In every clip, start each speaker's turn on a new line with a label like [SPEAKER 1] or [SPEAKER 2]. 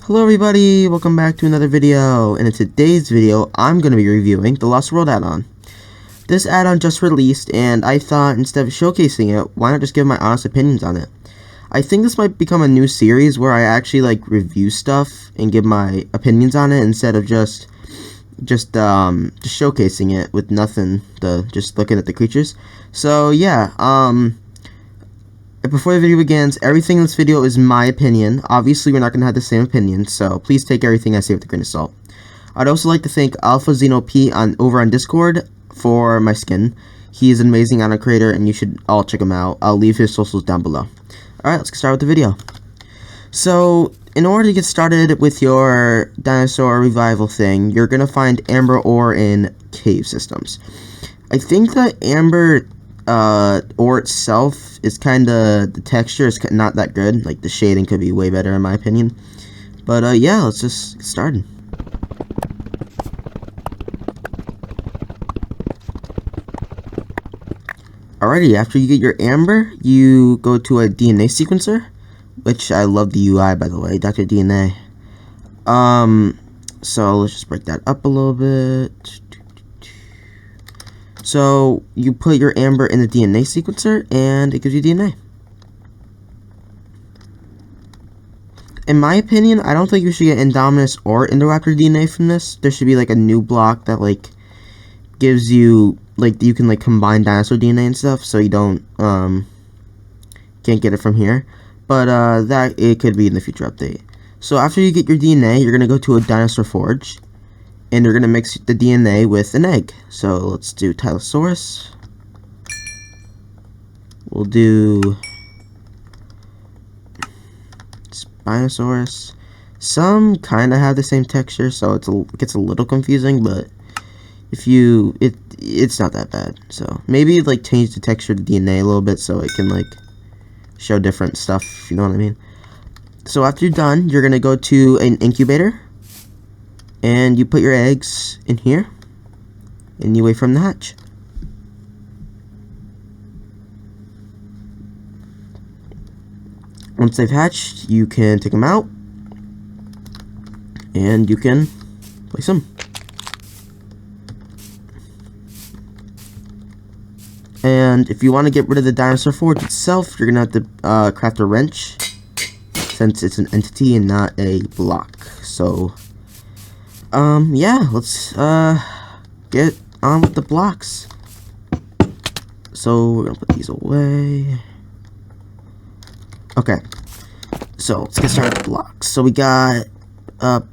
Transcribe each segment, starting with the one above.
[SPEAKER 1] Hello everybody, welcome back to another video, and in today's video, I'm going to be reviewing the Lost World add-on. This add-on just released, and I thought instead of showcasing it, why not just give my honest opinions on it? I think this might become a new series where I actually review stuff and give my opinions on it instead of just showcasing it with nothing, just looking at the creatures. So yeah, before the video begins, everything in this video is my opinion. Obviously, we're not going to have the same opinion, so please take everything I say with a grain of salt. I'd also like to thank alphaxenopete over on Discord for my skin. He is an amazing add-on creator, and you should all check him out. I'll leave his socials down below. Alright, let's get started with the video. So, in order to get started with your dinosaur revival thing, you're going to find amber ore in cave systems. I think that amber ore itself is the texture is not that good. Like, the shading could be way better in my opinion. But yeah, let's just get started. Alrighty, after you get your amber, you go to a DNA sequencer, which I love the UI, by the way, Dr. DNA. So let's just break that up a little bit. So you put your amber in the DNA sequencer, and it gives you DNA. In my opinion, I don't think you should get Indominus or Indoraptor DNA from this. There should be a new block that gives you you can combine dinosaur DNA and stuff, so you don't can't get it from here. But that it could be in the future update. So after you get your DNA, you're gonna go to a dinosaur forge, and you're gonna mix the DNA with an egg. So let's do Dinosaurs. We'll do Spinosaurus. Some kind of have the same texture, so it gets a little confusing, but if it's not that bad. So maybe change the texture of the DNA a little bit so it can show different stuff, if you know what I mean. So after you're done, you're gonna go to an incubator, and you put your eggs in here, and you wait for them to hatch. Once they've hatched, you can take them out, and you can place them. And if you want to get rid of the dinosaur forge itself, you're going to have to craft a wrench, since it's an entity and not a block. So, yeah, let's get on with the blocks. So, we're going to put these away. Okay, so let's get started with blocks. So we got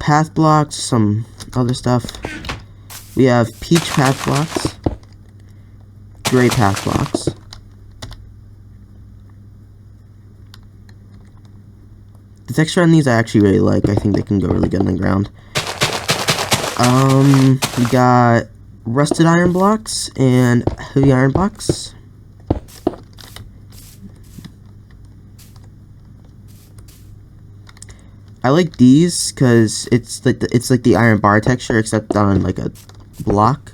[SPEAKER 1] path blocks, some other stuff. We have peach path blocks, gray path blocks, the texture on these I actually really like. I think they can go really good on the ground. We got rusted iron blocks and heavy iron blocks. I like these because it's like the iron bar texture except on a block,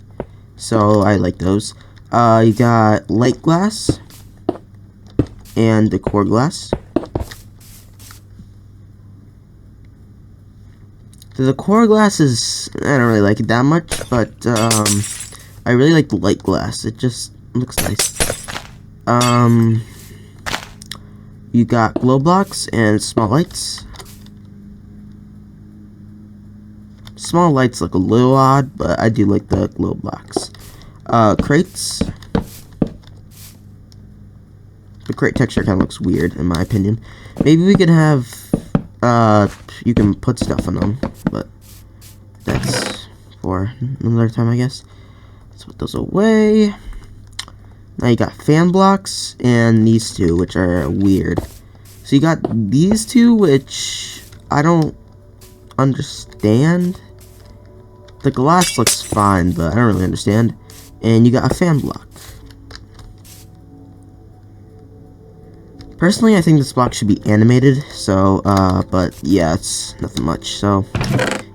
[SPEAKER 1] so I like those. You got light glass and the core glass. The core glass is, I don't really like it that much, but I really like the light glass. It just looks nice. You got glow blocks and small lights. Small lights look a little odd, but I do like the glow blocks. Crates. The crate texture kind of looks weird, in my opinion. Maybe we could have, you can put stuff on them, but that's for another time, I guess. Let's put those away. Now you got fan blocks, and these two, which are weird. So you got these two, which I don't understand. The glass looks fine, but I don't really understand. And you got a fan block. Personally, I think this block should be animated, so, but yeah, it's nothing much. So,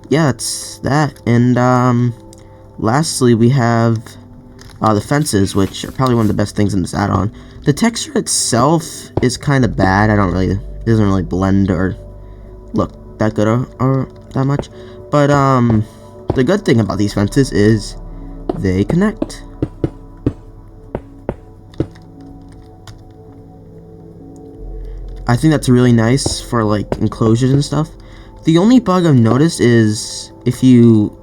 [SPEAKER 1] yeah, it's that. And, lastly, we have, the fences, which are probably one of the best things in this add-on. The texture itself is kind of bad. It doesn't really blend or look that good or that much. But the good thing about these fences is they connect. I think that's really nice for like enclosures and stuff. The only bug I've noticed is if you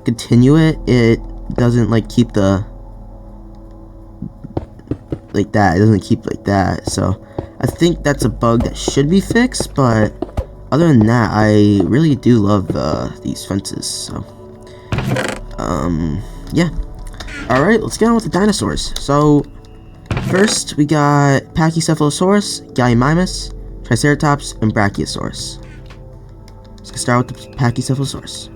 [SPEAKER 1] continue it, it doesn't like keep the like that. It doesn't keep like that. So I think that's a bug that should be fixed. But other than that, I really do love these fences. So yeah. All right, let's get on with the dinosaurs. So first we got Pachycephalosaurus, Gallimimus, Triceratops, and Brachiosaurus. Let's start with the Pachycephalosaurus.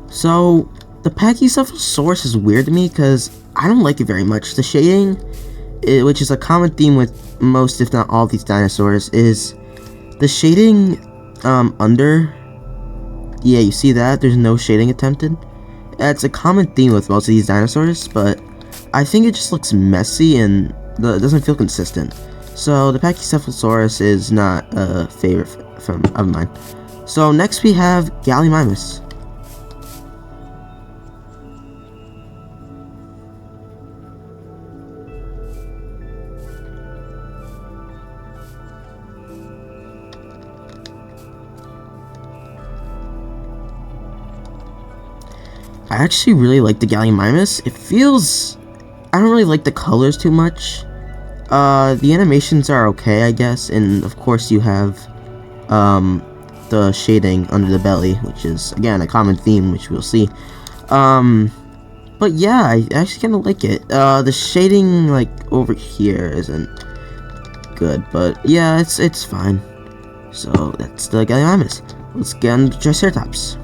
[SPEAKER 1] So the Pachycephalosaurus is weird to me because I don't like it very much. The shading, which is a common theme with most, if not all, of these dinosaurs, is the shading under. Yeah, you see that? There's no shading attempted. It's a common theme with most of these dinosaurs, but I think it just looks messy and it doesn't feel consistent. So the Pachycephalosaurus is not a favorite of mine. So next we have Gallimimus. I actually really like the Gallimimus. It feels... I don't really like the colors too much. The animations are okay, I guess. And, of course, you have the shading under the belly, which is, again, a common theme, which we'll see. But, yeah, I actually kind of like it. The shading, like, over here isn't good. But, yeah, it's fine. So, that's the Gallimimus. Let's get on the Triceratops.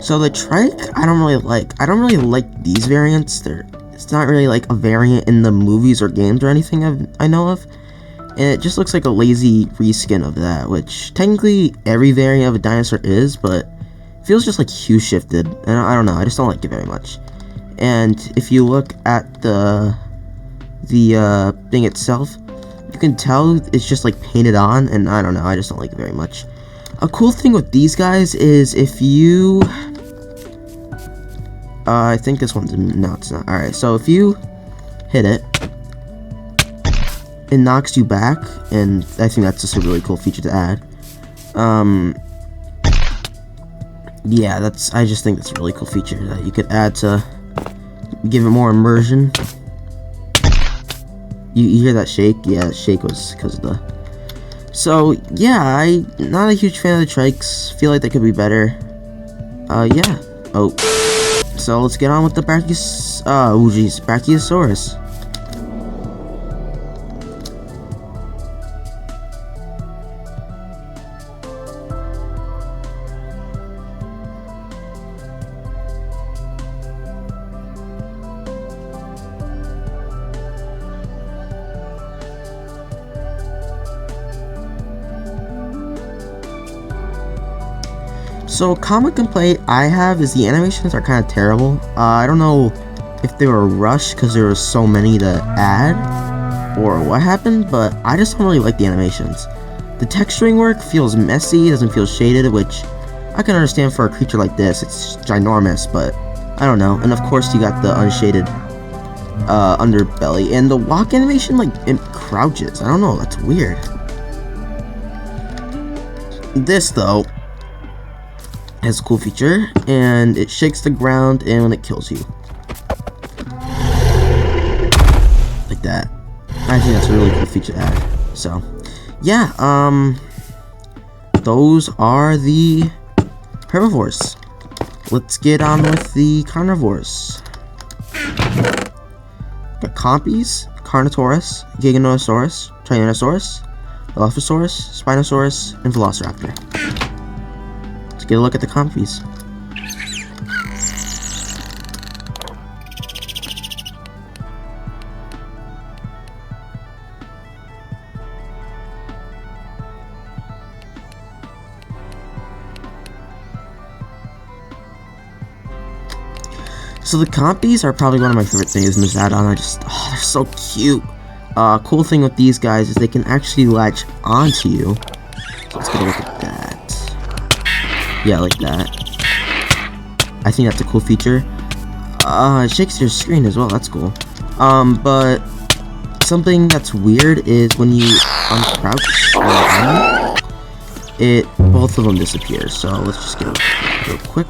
[SPEAKER 1] So the trike, I don't really like. I don't really like these variants. It's not really like a variant in the movies or games or anything I know of. And it just looks like a lazy reskin of that, which technically every variant of a dinosaur is, but it feels just like hue shifted. And I don't know, I just don't like it very much. And if you look at the thing itself, you can tell it's just like painted on, and I don't know, I just don't like it very much. A cool thing with these guys is if you... I think this one's... No, it's not. Alright, so if you hit it, it knocks you back, and I think that's just a really cool feature to add. Yeah, I just think that's a really cool feature that you could add to give it more immersion. You hear that shake? Yeah, that shake was because of the... So, yeah, I'm not a huge fan of the trikes. Feel like they could be better. Yeah. Oh. So, let's get on with the Brachiosaurus. So, a common complaint I have is the animations are kind of terrible. I don't know if they were rushed because there were so many to add, or what happened, but I just don't really like the animations. The texturing work feels messy, doesn't feel shaded, which I can understand for a creature like this. It's ginormous, but I don't know. And of course, you got the unshaded underbelly, and the walk animation, like, it crouches. I don't know, that's weird. This, though, has a cool feature, and it shakes the ground and when it kills you. Like that. I think that's a really cool feature to add. So, yeah, those are the herbivores. Let's get on with the carnivores. Got Compies, Carnotaurus, Giganotosaurus, Tyrannosaurus, Alphasaurus, Spinosaurus, and Velociraptor. Let's get a look at the Compies. So the Compies are probably one of my favorite things in this add-on. They're so cute. Cool thing with these guys is they can actually latch onto you. So let's get a look at that. Yeah, like that. I think that's a cool feature. It shakes your screen as well. That's cool. But something that's weird is when you uncrouch both of them disappear. So let's just get it real quick.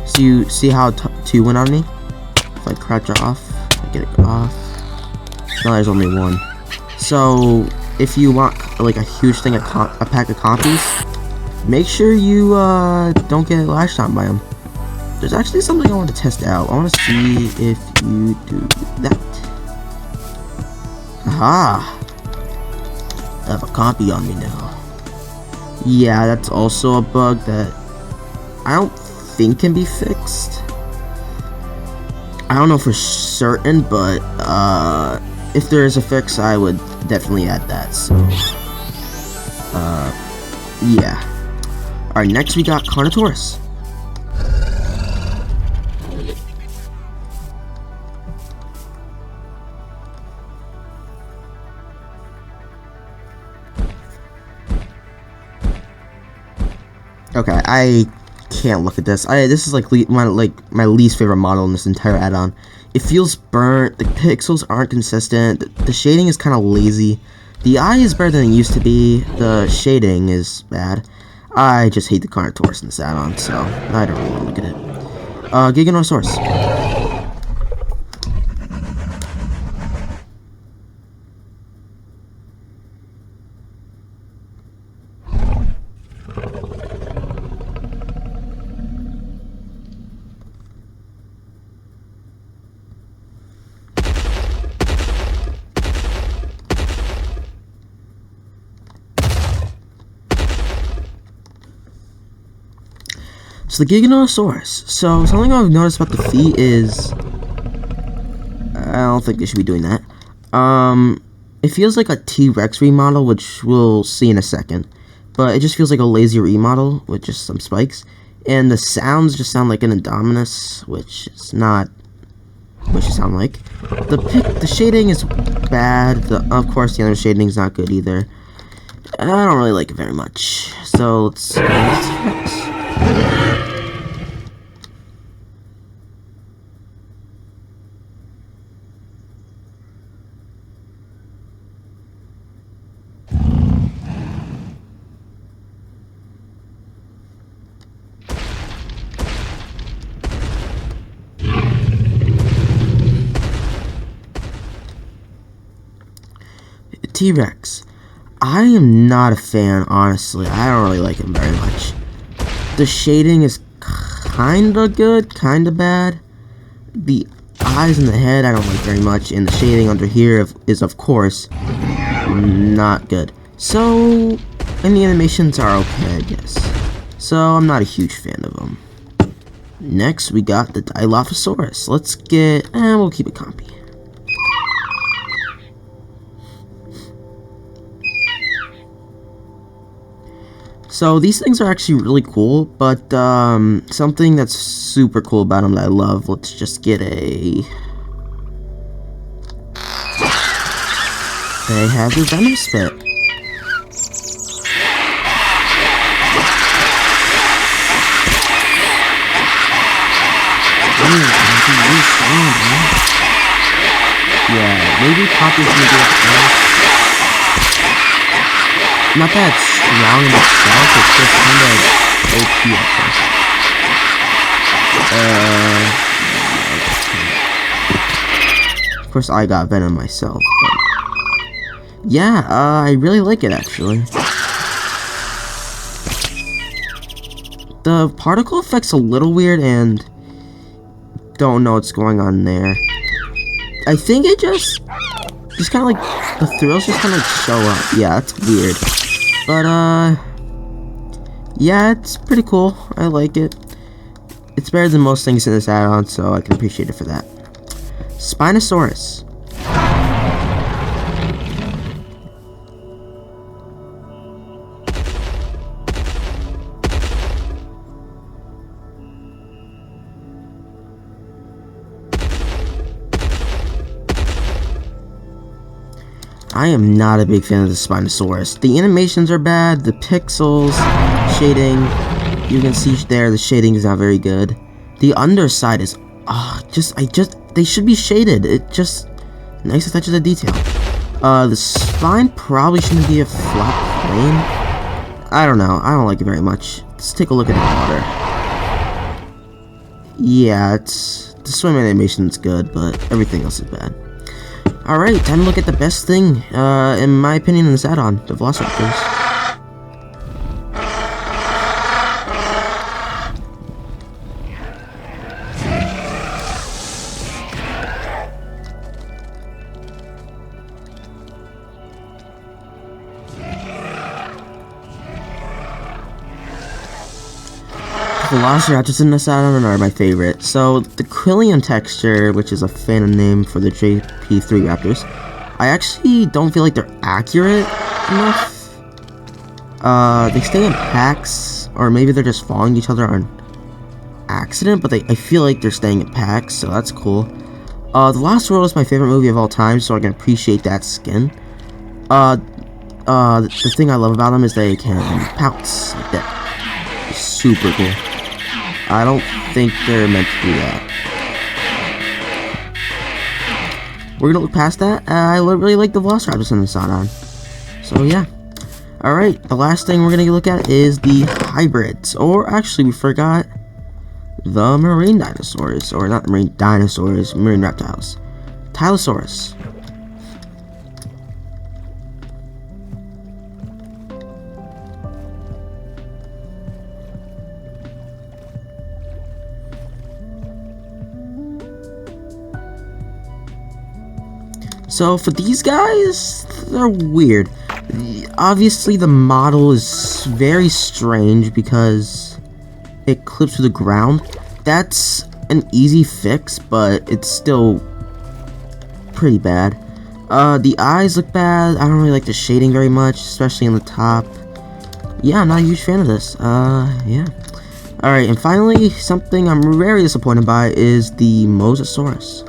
[SPEAKER 1] So you see how two went on me? If I crouch off, I get it off. Now there's only one. So if you want like a huge thing, a pack of Compies, make sure you don't get lashed on by them. There's actually something I want to test out. I want to see if you do that. Aha! I have a Compy on me now. Yeah, that's also a bug that I don't think can be fixed. I don't know for certain, but if there is a fix, I would definitely add that. So yeah. Alright, next we got Carnotaurus. Okay, I can't look at this. This is like my least favorite model in this entire add-on. It feels burnt. The pixels aren't consistent. The shading is kind of lazy. The eye is better than it used to be. The shading is bad. I just hate the Carnotaurus in this add-on, so I don't really want to look at it. Giganotosaurus. So the Giganotosaurus. So something I've noticed about the feet is I don't think they should be doing that. It feels like a T-Rex remodel, which we'll see in a second. But it just feels like a lazy remodel with just some spikes. And the sounds just sound like an Indominus, which is not what you sound like. The shading is bad. Of course, the other shading is not good either. I don't really like it very much. So let's go to T-Rex. T-Rex. I am not a fan, honestly. I don't really like him very much. The shading is kinda good, kinda bad. The eyes and the head I don't like very much, and the shading under here is of course not good. So, and the animations are okay, I guess. So I'm not a huge fan of them. Next we got the Dilophosaurus. Let's get, we'll keep it compy. So these things are actually really cool, but something that's super cool about them that I love, let's just get a... They have their venom spit. Yeah, maybe Poppy's gonna do it. Not that it's strong in itself, it's just kind of OP at first. Of course, I got venom myself. But yeah, I really like it actually. The particle effect's a little weird, and don't know what's going on there. I think it just kind of like, the thrills just kind of show up. Yeah, that's weird. But, yeah, it's pretty cool. I like it. It's better than most things in this add-on, so I can appreciate it for that. Spinosaurus. I am not a big fan of the Spinosaurus. The animations are bad, the pixels, shading, you can see there the shading is not very good. The underside is, they should be shaded. It just, nice touches of detail. The spine probably shouldn't be a flat plane. I don't know, I don't like it very much. Let's take a look at the water. Yeah, the swim animation is good, but everything else is bad. Alright, time to look at the best thing, in my opinion, in this add-on, the Velociraptors. Velociraptors in this add-on are my favorite. So, the Quillian texture, which is a fandom name for the JP3 Raptors, I actually don't feel like they're accurate enough. They stay in packs, or maybe they're just following each other on accident, but I feel like they're staying in packs, so that's cool. The Lost World is my favorite movie of all time, so I can appreciate that skin. The thing I love about them is they can pounce like that. It's super cool. I don't think they're meant to do that. We're gonna look past that. I really like the Velociraptors in this add-on. So yeah. Alright, the last thing we're gonna look at is the hybrids. Or actually, we forgot the marine dinosaurs. Or not marine dinosaurs, marine reptiles. Tylosaurus. So for these guys, they're weird. Obviously the model is very strange because it clips to the ground. That's an easy fix, but it's still pretty bad. The eyes look bad. I don't really like the shading very much, especially on the top. Yeah, I'm not a huge fan of this. Yeah. Alright, and finally, something I'm very disappointed by is the Mosasaurus.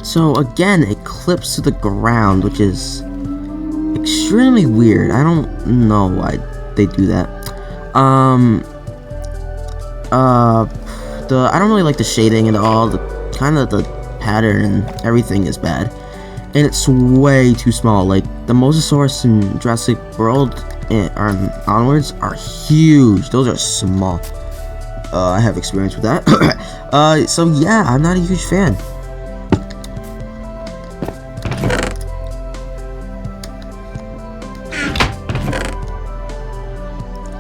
[SPEAKER 1] So again, it clips to the ground, which is extremely weird. I don't know why they do that. I don't really like the shading at all. The pattern and everything is bad, and it's way too small. Like the Mosasaurus in Jurassic World and onwards are huge. Those are small. I have experience with that. So yeah, I'm not a huge fan.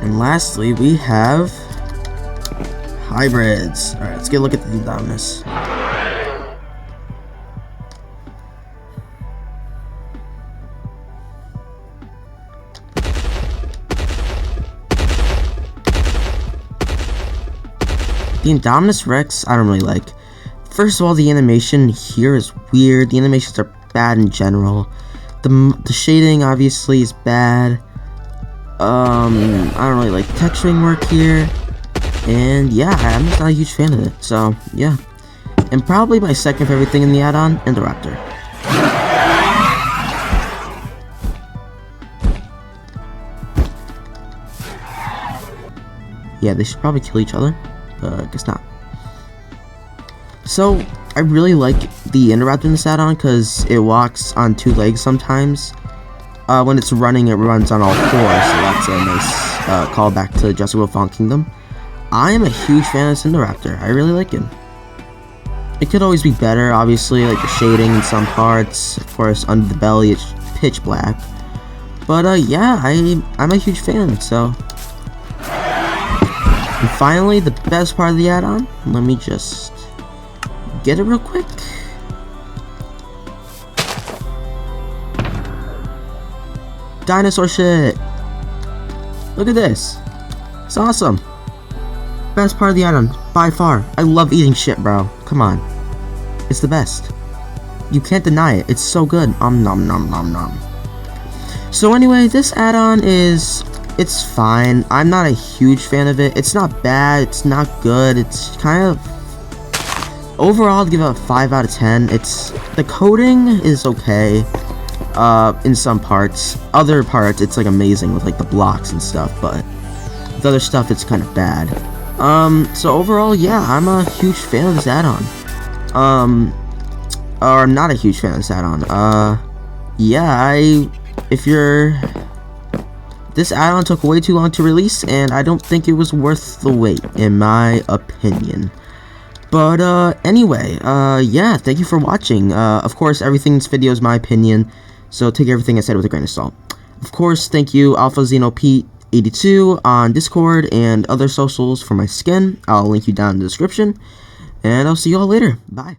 [SPEAKER 1] And lastly, we have hybrids. Alright, let's get a look at the Indominus. The Indominus Rex, I don't really like. First of all, the animation here is weird. The animations are bad in general. The shading, obviously, is bad. I don't really like the texturing work here, and yeah, I'm just not a huge fan of it, so yeah. And probably my second favorite thing in the add-on, Indoraptor. Yeah, they should probably kill each other, but I guess not. So, I really like the Indoraptor in this add-on because it walks on two legs sometimes. When it's running, it runs on all fours, so that's a nice callback to Jurassic World Fallen Kingdom. I am a huge fan of this Indoraptor. I really like him. It could always be better, obviously, like the shading in some parts. Of course, under the belly, it's pitch black. But, yeah, I'm a huge fan, so. And finally, the best part of the add-on. Let me just get it real quick. Dinosaur shit! Look at this. It's awesome. Best part of the add-on, by far. I love eating shit, bro. Come on. It's the best. You can't deny it. It's so good. Nom nom nom nom. So anyway, this add-on it's fine. I'm not a huge fan of it. It's not bad. It's not good. It's kind of... Overall, I'd give it a 5 out of 10. The coding is okay. In some parts. Other parts, it's like amazing with like the blocks and stuff, but with other stuff, it's kind of bad. So overall, yeah, I'm a huge fan of this add-on. Or I'm not a huge fan of this add-on. Yeah, this add-on took way too long to release, and I don't think it was worth the wait, in my opinion. But, anyway, yeah, thank you for watching. Of course, everything in this video is my opinion, so take everything I said with a grain of salt. Of course, thank you, alphaxenopete82 on Discord and other socials for my skin. I'll link you down in the description, and I'll see you all later. Bye.